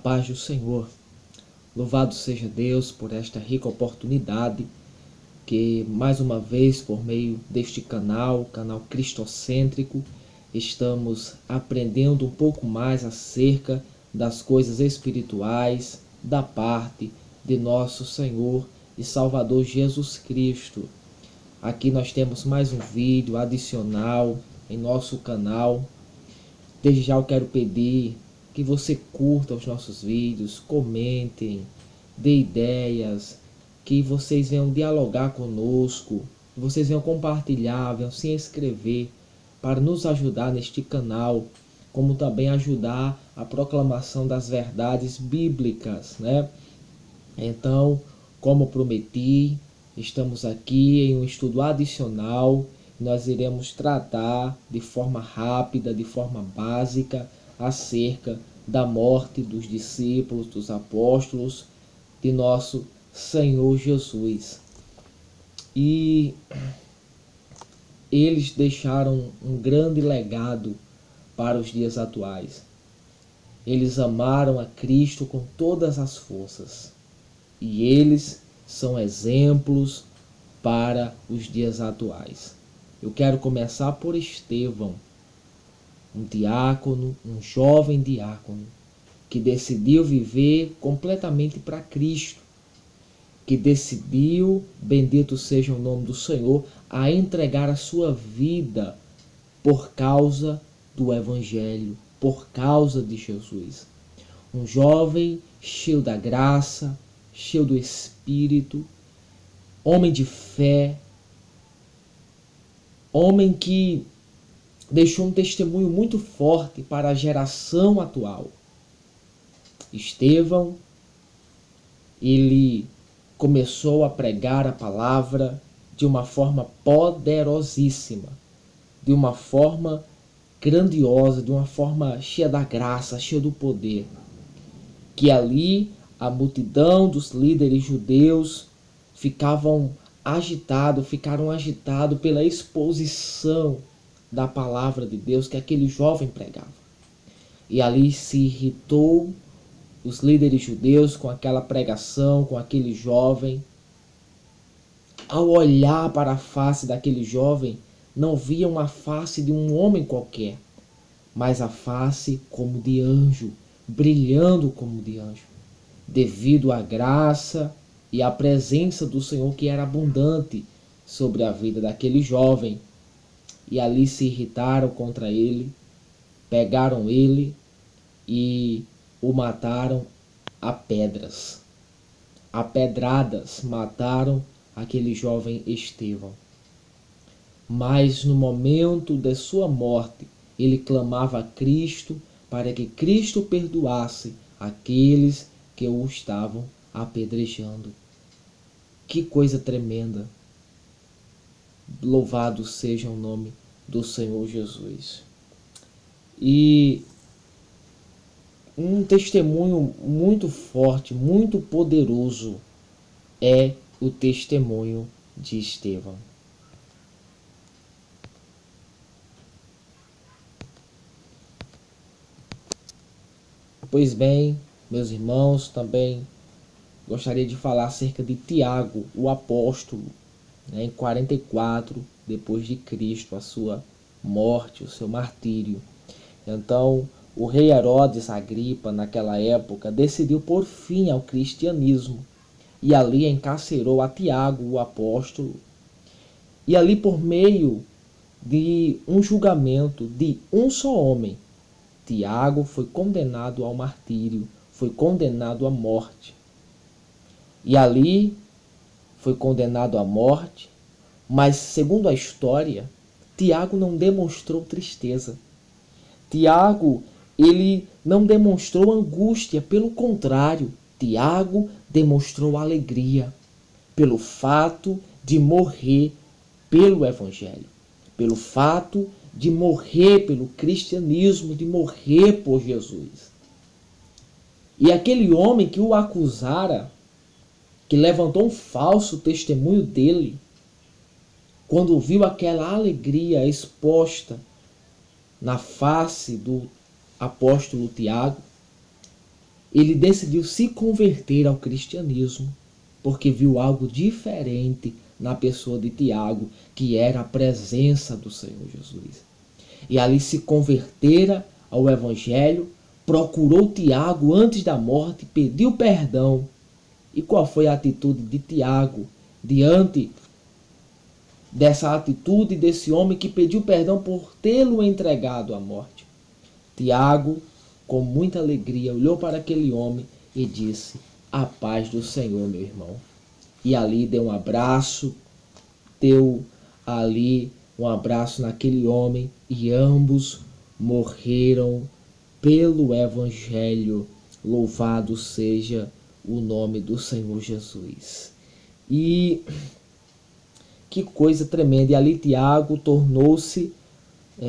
paz do Senhor. Louvado seja Deus por esta rica oportunidade que mais uma vez por meio deste canal cristocêntrico, estamos aprendendo um pouco mais acerca das coisas espirituais da parte de nosso Senhor e Salvador Jesus Cristo. Aqui nós temos mais um vídeo adicional em nosso canal. Desde já eu quero pedir que você curta os nossos vídeos, comentem, dê ideias, que vocês venham dialogar conosco, que vocês venham compartilhar, venham se inscrever para nos ajudar neste canal, como também ajudar a proclamação das verdades bíblicas, né? Então, como prometi, estamos aqui em um estudo adicional. Nós iremos tratar de forma rápida, de forma básica, acerca da morte dos discípulos, dos apóstolos, de nosso Senhor Jesus. E eles deixaram um grande legado para os dias atuais. Eles amaram a Cristo com todas as forças. E eles são exemplos para os dias atuais. Eu quero começar por Estevão, um diácono, um jovem diácono, que decidiu viver completamente para Cristo, que decidiu, bendito seja o nome do Senhor, a entregar a sua vida por causa do Evangelho, por causa de Jesus. Um jovem cheio da graça, cheio do Espírito, homem de fé, homem que deixou um testemunho muito forte para a geração atual. Estevão, ele começou a pregar a palavra de uma forma poderosíssima, de uma forma grandiosa, de uma forma cheia da graça, cheia do poder, que ali a multidão dos líderes judeus ficaram agitados pela exposição da palavra de Deus que aquele jovem pregava. E ali se irritou os líderes judeus com aquela pregação, com aquele jovem. Ao olhar para a face daquele jovem, não viam a face de um homem qualquer, mas a face como de anjo, brilhando como de anjo, devido à graça e à presença do Senhor que era abundante sobre a vida daquele jovem. E ali se irritaram contra ele, pegaram ele e o mataram a pedras. A pedradas mataram aquele jovem Estevão. Mas no momento de sua morte, ele clamava a Cristo para que Cristo perdoasse aqueles que o estavam apedrejando. Que coisa tremenda! Louvado seja o nome do Senhor Jesus. E um testemunho muito forte, muito poderoso é o testemunho de Estevão. Pois bem, meus irmãos, também gostaria de falar acerca de Tiago, o apóstolo, em 44 depois de Cristo, a sua morte, o seu martírio. Então, o rei Herodes Agripa, naquela época, decidiu pôr fim ao cristianismo e ali encarcerou a Tiago, o apóstolo. E ali, por meio de um julgamento de um só homem, Tiago foi condenado ao martírio, foi condenado à morte. E ali foi condenado à morte, mas segundo a história, Tiago não demonstrou tristeza. Tiago, ele não demonstrou angústia, pelo contrário, Tiago demonstrou alegria pelo fato de morrer pelo Evangelho, pelo fato de morrer pelo cristianismo, de morrer por Jesus. E aquele homem que o acusara, que levantou um falso testemunho dele, quando viu aquela alegria exposta na face do apóstolo Tiago, ele decidiu se converter ao cristianismo, porque viu algo diferente na pessoa de Tiago, que era a presença do Senhor Jesus. E ali se convertera ao Evangelho, procurou Tiago antes da morte, pediu perdão. E qual foi a atitude de Tiago diante dessa atitude desse homem que pediu perdão por tê-lo entregado à morte? Tiago, com muita alegria, olhou para aquele homem e disse: a paz do Senhor, meu irmão. E ali deu um abraço, deu ali um abraço naquele homem, e ambos morreram pelo Evangelho. Louvado seja o nome do Senhor Jesus. E que coisa tremenda. E ali Tiago tornou-se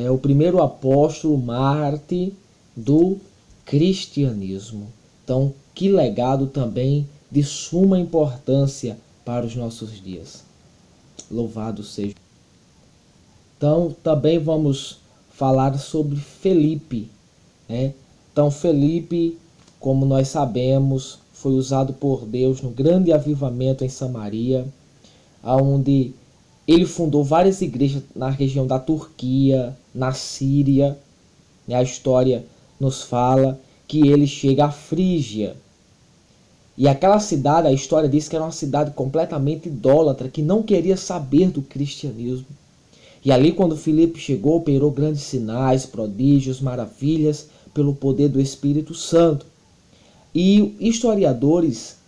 o primeiro apóstolo mártir do cristianismo. Então, que legado também de suma importância para os nossos dias. Louvado seja. Então, também vamos falar sobre Felipe, né? Então, Felipe, como nós sabemos, foi usado por Deus no grande avivamento em Samaria, onde ele fundou várias igrejas na região da Turquia, na Síria. A história nos fala que ele chega à Frígia. E aquela cidade, a história diz que era uma cidade completamente idólatra, que não queria saber do cristianismo. E ali, quando Filipe chegou, operou grandes sinais, prodígios, maravilhas, pelo poder do Espírito Santo. E historiadores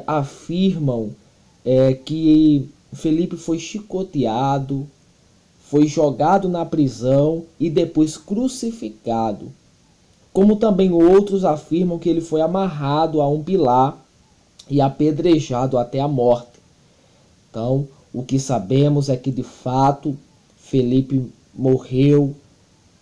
afirmam que Felipe foi chicoteado, foi jogado na prisão e depois crucificado. Como também outros afirmam que ele foi amarrado a um pilar e apedrejado até a morte. Então, o que sabemos é que, de fato, Felipe morreu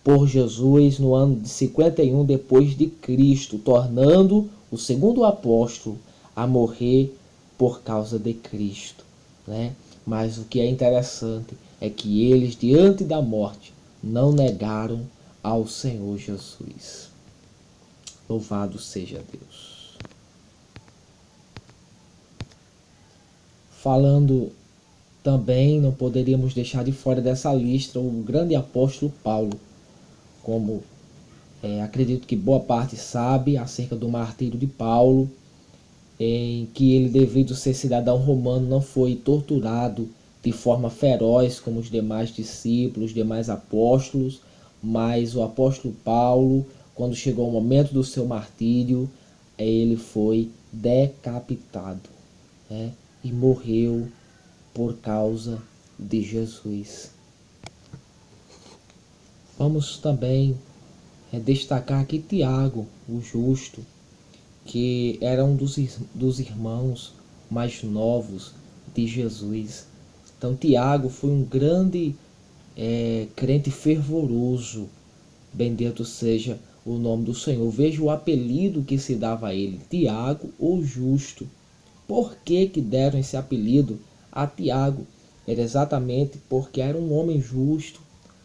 por Jesus no ano de 51 depois de Cristo, tornando o segundo apóstolo a morrer por causa de Cristo, né? Mas o que é interessante é que eles, diante da morte, não negaram ao Senhor Jesus. Louvado seja Deus. Falando também, não poderíamos deixar de fora dessa lista o grande apóstolo Paulo, como acredito que boa parte sabe acerca do martírio de Paulo, em que ele, devido ser cidadão romano, não foi torturado de forma feroz como os demais discípulos, os demais apóstolos, mas o apóstolo Paulo, quando chegou o momento do seu martírio, ele foi decapitado, né? E morreu por causa de Jesus. Vamos também destacar aqui Tiago, o justo, que era um dos irmãos mais novos de Jesus. Então Tiago foi um grande crente fervoroso. Bendito seja o nome do Senhor. Veja o apelido que se dava a ele, Tiago, o justo. Por que deram esse apelido a Tiago? Era exatamente porque era um homem justo,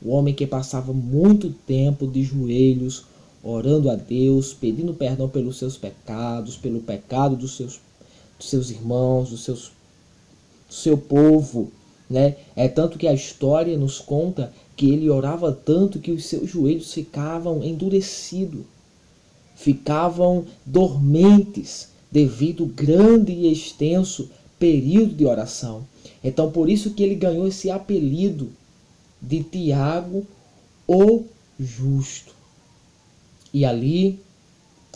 um homem que passava muito tempo de joelhos, orando a Deus, pedindo perdão pelos seus pecados, pelo pecado dos seus irmãos, do seu povo, né? É tanto que a história nos conta que ele orava tanto que os seus joelhos ficavam endurecidos, ficavam dormentes devido ao grande e extenso período de oração. Então, por isso que ele ganhou esse apelido de Tiago, o justo. E ali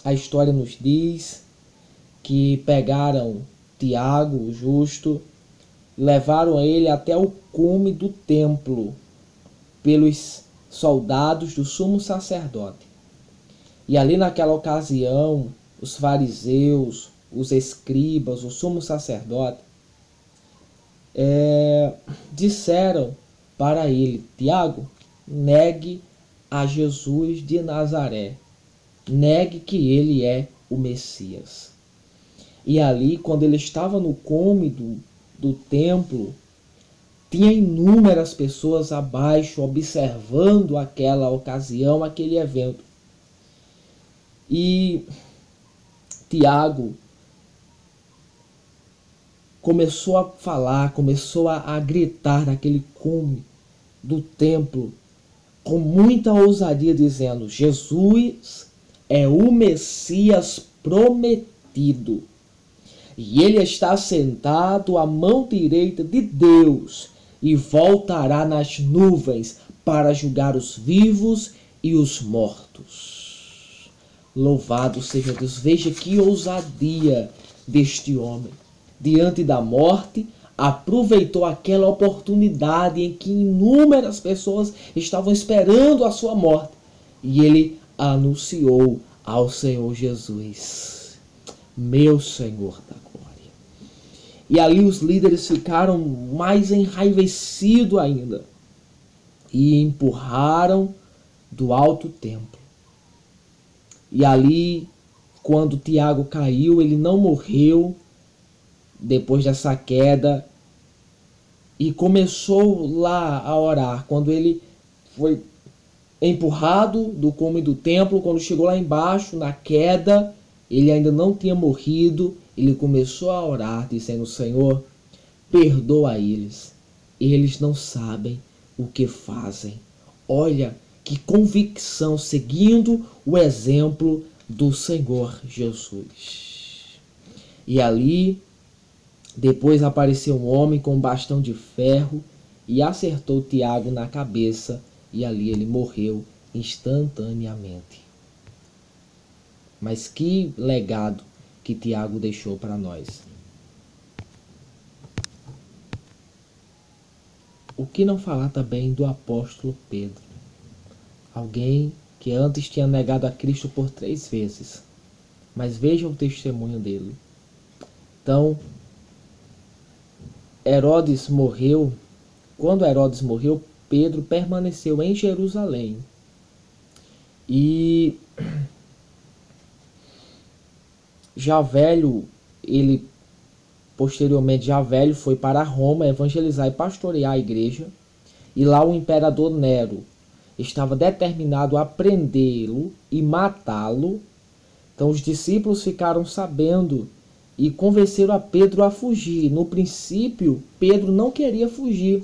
a história nos diz que pegaram Tiago, o justo, levaram ele até o cume do templo pelos soldados do sumo sacerdote. E ali naquela ocasião, os fariseus, os escribas, o sumo sacerdote, disseram para ele: Tiago, negue a Jesus de Nazaré, negue que ele é o Messias. E ali, quando ele estava no cume do templo, tinha inúmeras pessoas abaixo observando aquela ocasião, aquele evento. E Tiago começou a falar, começou a gritar naquele cume do templo, com muita ousadia, dizendo: Jesus é o Messias prometido, e ele está sentado à mão direita de Deus, e voltará nas nuvens para julgar os vivos e os mortos. Louvado seja Deus! Veja que ousadia deste homem. Diante da morte, aproveitou aquela oportunidade em que inúmeras pessoas estavam esperando a sua morte, e ele anunciou ao Senhor Jesus: meu Senhor da glória. E ali os líderes ficaram mais enraivecidos ainda e empurraram do alto templo. E ali, quando Tiago caiu, ele não morreu depois dessa queda, e começou lá a orar. Quando ele foi empurrado do cume do templo, quando chegou lá embaixo, na queda, ele ainda não tinha morrido, ele começou a orar, dizendo: Senhor, perdoa eles, eles não sabem o que fazem. Olha que convicção, seguindo o exemplo do Senhor Jesus. E ali, depois apareceu um homem com um bastão de ferro e acertou Tiago na cabeça, e ali ele morreu instantaneamente. Mas que legado que Tiago deixou para nós. O que não falar também do apóstolo Pedro? Alguém que antes tinha negado a Cristo por 3 vezes. Mas veja o testemunho dele. Então, Herodes morreu. Quando Herodes morreu, Pedro permaneceu em Jerusalém. E já velho, ele posteriormente, já velho, foi para Roma evangelizar e pastorear a igreja. E lá o imperador Nero estava determinado a prendê-lo e matá-lo. Então os discípulos ficaram sabendo e convenceram a Pedro a fugir. No princípio, Pedro não queria fugir,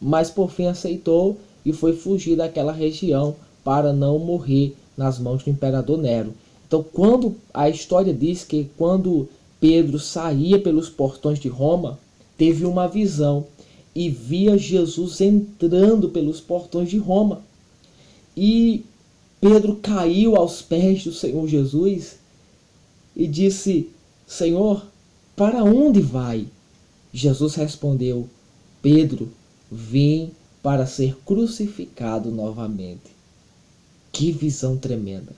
mas por fim aceitou e foi fugir daquela região para não morrer nas mãos do imperador Nero. Então, quando a história diz que quando Pedro saía pelos portões de Roma, teve uma visão e via Jesus entrando pelos portões de Roma. E Pedro caiu aos pés do Senhor Jesus e disse: Senhor, para onde vai? Jesus respondeu: Pedro, vim para ser crucificado novamente. Que visão tremenda!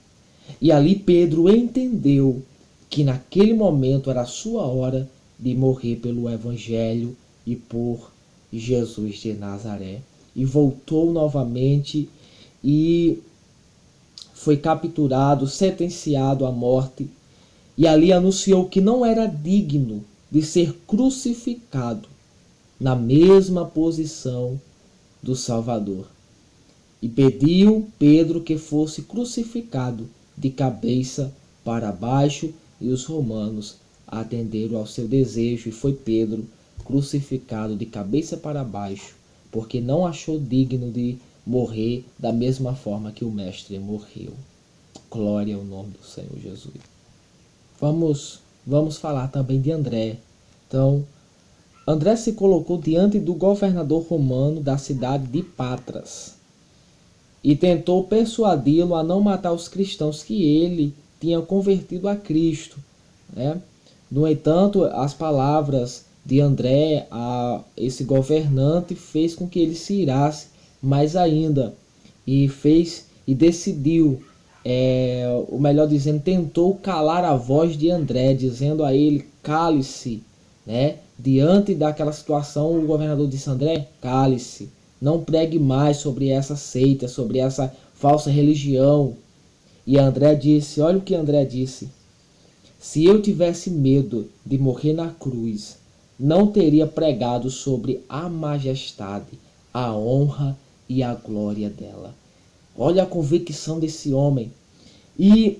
E ali Pedro entendeu que naquele momento era a sua hora de morrer pelo Evangelho e por Jesus de Nazaré. E voltou novamente e foi capturado, sentenciado à morte. E ali anunciou que não era digno de ser crucificado na mesma posição do Salvador. E pediu Pedro que fosse crucificado de cabeça para baixo, e os romanos atenderam ao seu desejo, e foi Pedro crucificado de cabeça para baixo, porque não achou digno de morrer da mesma forma que o Mestre morreu. Glória ao nome do Senhor Jesus. Vamos falar também de André. Então, André se colocou diante do governador romano da cidade de Patras e tentou persuadi-lo a não matar os cristãos que ele tinha convertido a Cristo, né? No entanto, as palavras de André a esse governante fez com que ele se irasse mais ainda e decidiu, ou melhor dizendo, tentou calar a voz de André, dizendo a ele: cale-se, né? Diante daquela situação, o governador disse: André, cale-se, não pregue mais sobre essa seita, sobre essa falsa religião. E André disse, olha o que André disse: se eu tivesse medo de morrer na cruz, não teria pregado sobre a majestade, a honra e a glória dela. Olha a convicção desse homem. E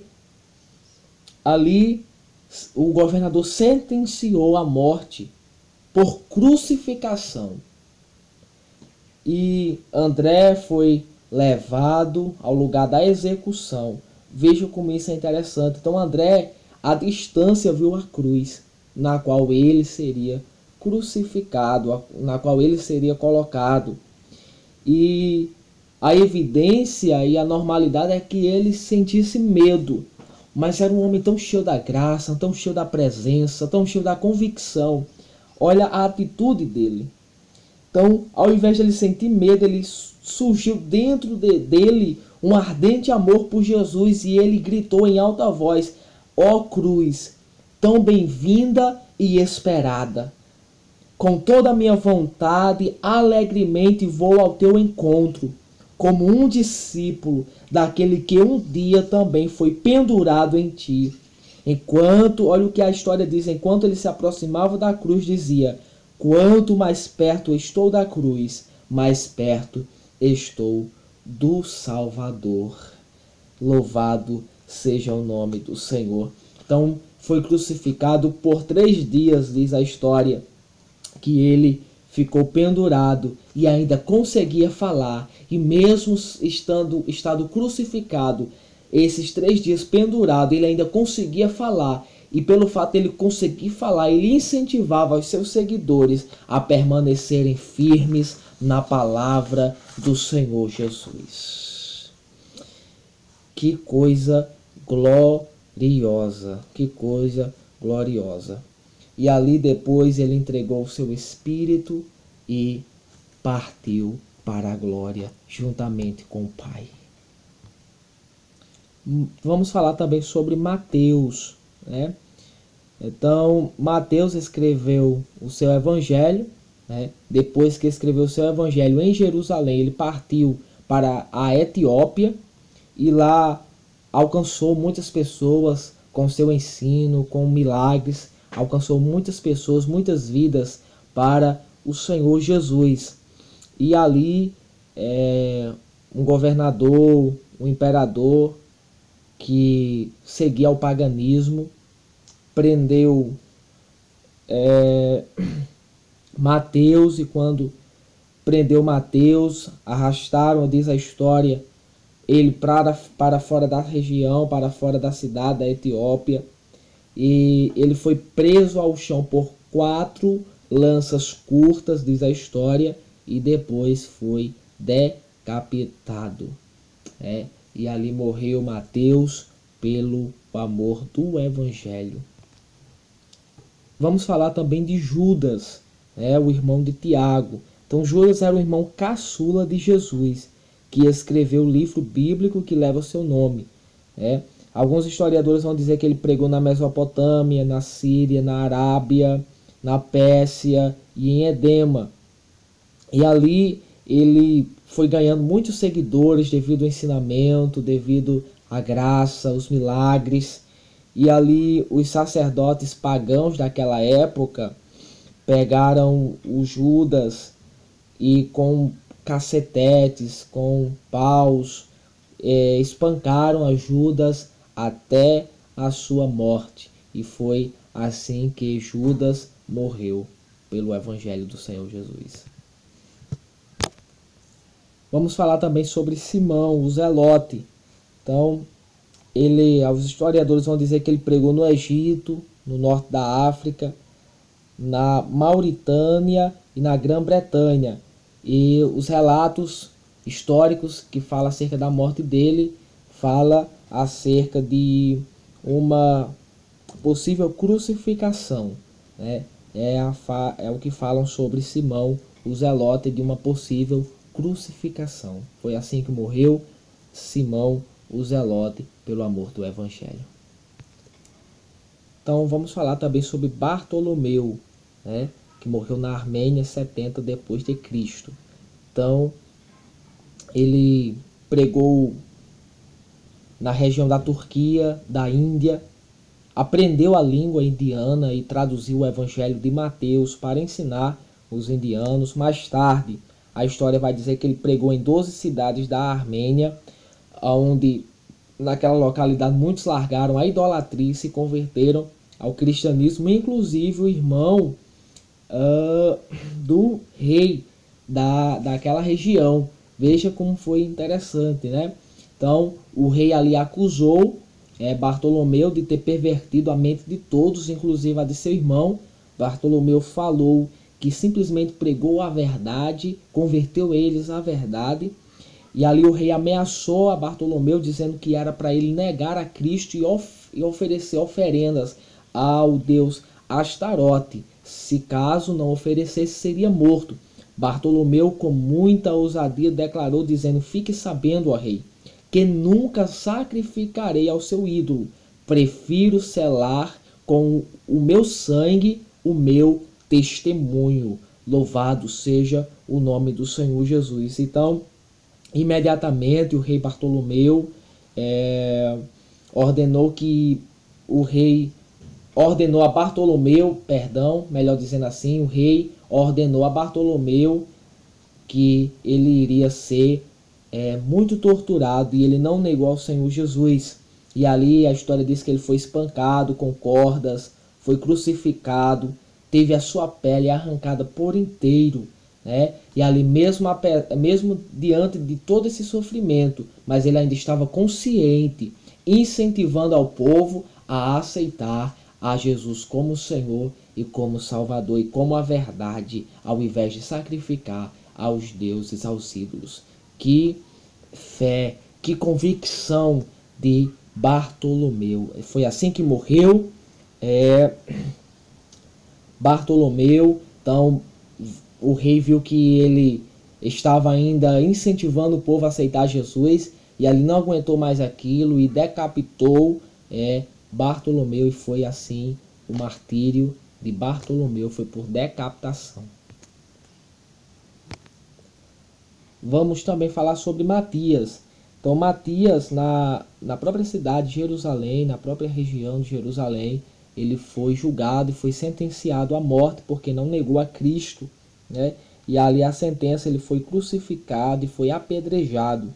ali o governador sentenciou a morte por crucificação. E André foi levado ao lugar da execução. Veja como isso é interessante. Então André, à distância, viu a cruz, na qual ele seria crucificado, na qual ele seria colocado. E a evidência e a normalidade é que ele sentisse medo, mas era um homem tão cheio da graça, tão cheio da presença, tão cheio da convicção. Olha a atitude dele. Então, ao invés de ele sentir medo, ele surgiu dentro dele um ardente amor por Jesus e ele gritou em alta voz: ó cruz, tão bem-vinda e esperada. Com toda a minha vontade, alegremente vou ao teu encontro, como um discípulo daquele que um dia também foi pendurado em ti. Enquanto, olha o que a história diz, enquanto ele se aproximava da cruz, dizia: quanto mais perto estou da cruz, mais perto estou do Salvador. Louvado seja o nome do Senhor. Então, foi crucificado por 3 dias, diz a história, que ele ficou pendurado e ainda conseguia falar. E mesmo estando crucificado, esses 3 dias pendurado, ele ainda conseguia falar. E pelo fato de ele conseguir falar, ele incentivava os seus seguidores a permanecerem firmes na palavra do Senhor Jesus. Que coisa gloriosa, que coisa gloriosa. E ali depois ele entregou o seu espírito e partiu para a glória juntamente com o Pai. Vamos falar também sobre Mateus, né? Então, Mateus escreveu o seu evangelho, né? Depois que escreveu o seu evangelho em Jerusalém, ele partiu para a Etiópia e lá alcançou muitas pessoas com seu ensino, com milagres, alcançou muitas pessoas, muitas vidas para o Senhor Jesus. E ali um governador, um imperador que seguia o paganismo, prendeu Mateus, e quando prendeu Mateus, arrastaram, diz a história, ele para fora da região, para fora da cidade da Etiópia, e ele foi preso ao chão por 4 lanças curtas, diz a história, e depois foi decapitado. E ali morreu Mateus pelo amor do Evangelho. Vamos falar também de Judas, o irmão de Tiago. Então Judas era o irmão caçula de Jesus, que escreveu o livro bíblico que leva o seu nome. Alguns historiadores vão dizer que ele pregou na Mesopotâmia, na Síria, na Arábia, na Pérsia e em Edema. E ali ele foi ganhando muitos seguidores devido ao ensinamento, devido à graça, os milagres. E ali os sacerdotes pagãos daquela época pegaram o Judas e com cacetetes, com paus, espancaram a Judas até a sua morte. E foi assim que Judas morreu pelo Evangelho do Senhor Jesus. Vamos falar também sobre Simão, o Zelote. Então, os historiadores vão dizer que ele pregou no Egito, no norte da África, na Mauritânia e na Grã-Bretanha. E os relatos históricos que falam acerca da morte dele, fala acerca de uma possível crucificação. É o que falam sobre Simão, o Zelote, de uma possível crucificação. Foi assim que morreu Simão, o Zelote, pelo amor do Evangelho. Então vamos falar também sobre Bartolomeu, que morreu na Armênia 70 depois de Cristo. Então ele pregou na região da Turquia, da Índia, aprendeu a língua indiana e traduziu o Evangelho de Mateus para ensinar os indianos. Mais tarde, a história vai dizer que ele pregou em 12 cidades da Armênia, onde naquela localidade muitos largaram a idolatria e se converteram ao cristianismo, inclusive o irmão do rei daquela região. Veja como foi interessante, né? Então o rei ali acusou Bartolomeu de ter pervertido a mente de todos, inclusive a de seu irmão. Bartolomeu falou que simplesmente pregou a verdade, converteu eles à verdade. E ali o rei ameaçou a Bartolomeu, dizendo que era para ele negar a Cristo e oferecer oferendas ao deus Astarote. Se caso não oferecesse, seria morto. Bartolomeu, com muita ousadia, declarou, dizendo: fique sabendo, ó rei, que nunca sacrificarei ao seu ídolo. Prefiro selar com o meu sangue o meu testemunho. Louvado seja o nome do Senhor Jesus. Então, imediatamente o rei Bartolomeu ordenou que o rei ordenou a Bartolomeu, perdão, melhor dizendo assim, o rei ordenou a Bartolomeu que ele iria ser muito torturado, e ele não negou ao Senhor Jesus. E ali a história diz que ele foi espancado com cordas, foi crucificado, teve a sua pele arrancada por inteiro, né? E ali mesmo diante de todo esse sofrimento, mas ele ainda estava consciente, incentivando ao povo a aceitar a Jesus como Senhor e como Salvador e como a verdade, ao invés de sacrificar aos deuses, aos ídolos. Que fé, que convicção de Bartolomeu. Foi assim que morreu Bartolomeu. Então o rei viu que ele estava ainda incentivando o povo a aceitar Jesus, e ali não aguentou mais aquilo e decapitou Bartolomeu, e foi assim o martírio de Bartolomeu, foi por decapitação. Vamos também falar sobre Matias. Então Matias, na própria cidade de Jerusalém, na própria região de Jerusalém, ele foi julgado e foi sentenciado à morte porque não negou a Cristo, né? E ali a sentença, ele foi crucificado e foi apedrejado.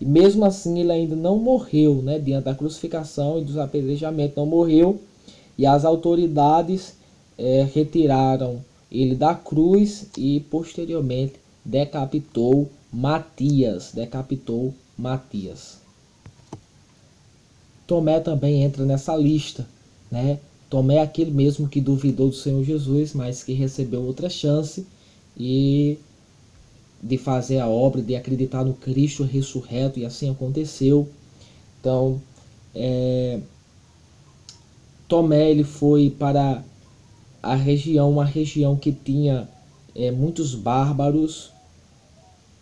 E mesmo assim ele ainda não morreu, né? Diante da crucificação e dos apedrejamentos, não morreu. E as autoridades retiraram ele da cruz e posteriormente decapitou Matias. Tomé também entra nessa lista, né? Tomé é aquele mesmo que duvidou do Senhor Jesus, mas que recebeu outra chance e de fazer a obra, de acreditar no Cristo ressurreto, e assim aconteceu. Então, Tomé, ele foi para uma região que tinha muitos bárbaros,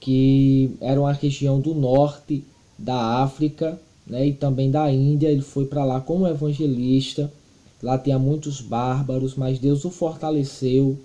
que era uma região do norte da África, né, e também da Índia. Ele foi para lá como evangelista. Lá tinha muitos bárbaros, mas Deus o fortaleceu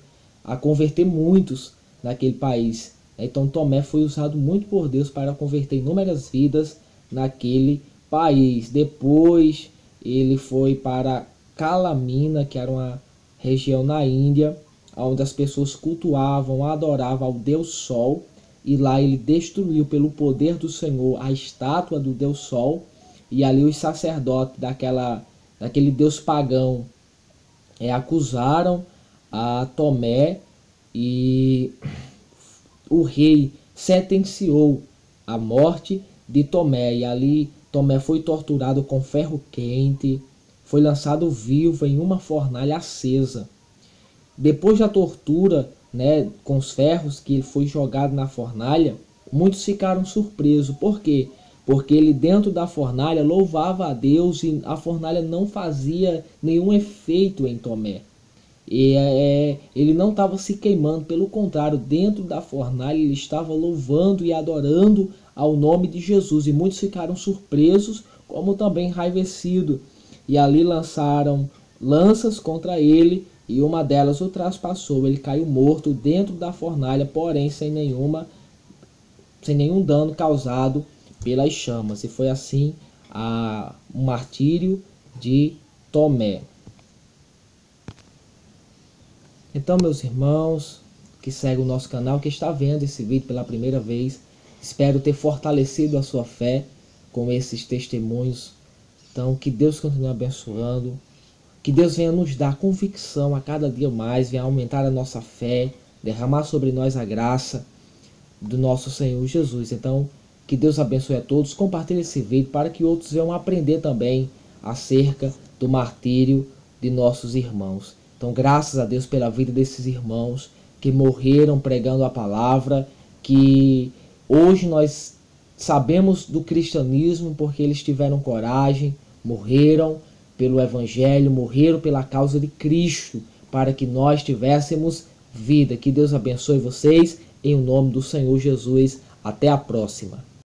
a converter muitos naquele país. Então Tomé foi usado muito por Deus para converter inúmeras vidas naquele país. Depois ele foi para Calamina, que era uma região na Índia, onde as pessoas cultuavam, adoravam ao Deus Sol. E lá ele destruiu pelo poder do Senhor a estátua do Deus Sol. E ali os sacerdotes daquele Deus pagão acusaram a Tomé, e o rei sentenciou a morte de Tomé. E ali Tomé foi torturado com ferro quente, foi lançado vivo em uma fornalha acesa. Depois da tortura, né, com os ferros, que ele foi jogado na fornalha, muitos ficaram surpresos. Por quê? Porque ele, dentro da fornalha, louvava a Deus e a fornalha não fazia nenhum efeito em Tomé. E ele não estava se queimando, pelo contrário, dentro da fornalha ele estava louvando e adorando ao nome de Jesus. E muitos ficaram surpresos, como também enraivecidos. E ali lançaram lanças contra ele, e uma delas o traspassou. Ele caiu morto dentro da fornalha, porém sem nenhum dano causado pelas chamas. E foi assim o martírio de Tomé. Então, meus irmãos que seguem o nosso canal, que está vendo esse vídeo pela primeira vez, espero ter fortalecido a sua fé com esses testemunhos. Então, que Deus continue abençoando. Que Deus venha nos dar convicção a cada dia mais, venha aumentar a nossa fé, derramar sobre nós a graça do nosso Senhor Jesus. Então, que Deus abençoe a todos. Compartilhe esse vídeo para que outros venham aprender também acerca do martírio de nossos irmãos. Então, graças a Deus pela vida desses irmãos que morreram pregando a palavra, que hoje nós sabemos do cristianismo porque eles tiveram coragem, morreram pelo Evangelho, morreram pela causa de Cristo, para que nós tivéssemos vida. Que Deus abençoe vocês, em nome do Senhor Jesus. Até a próxima.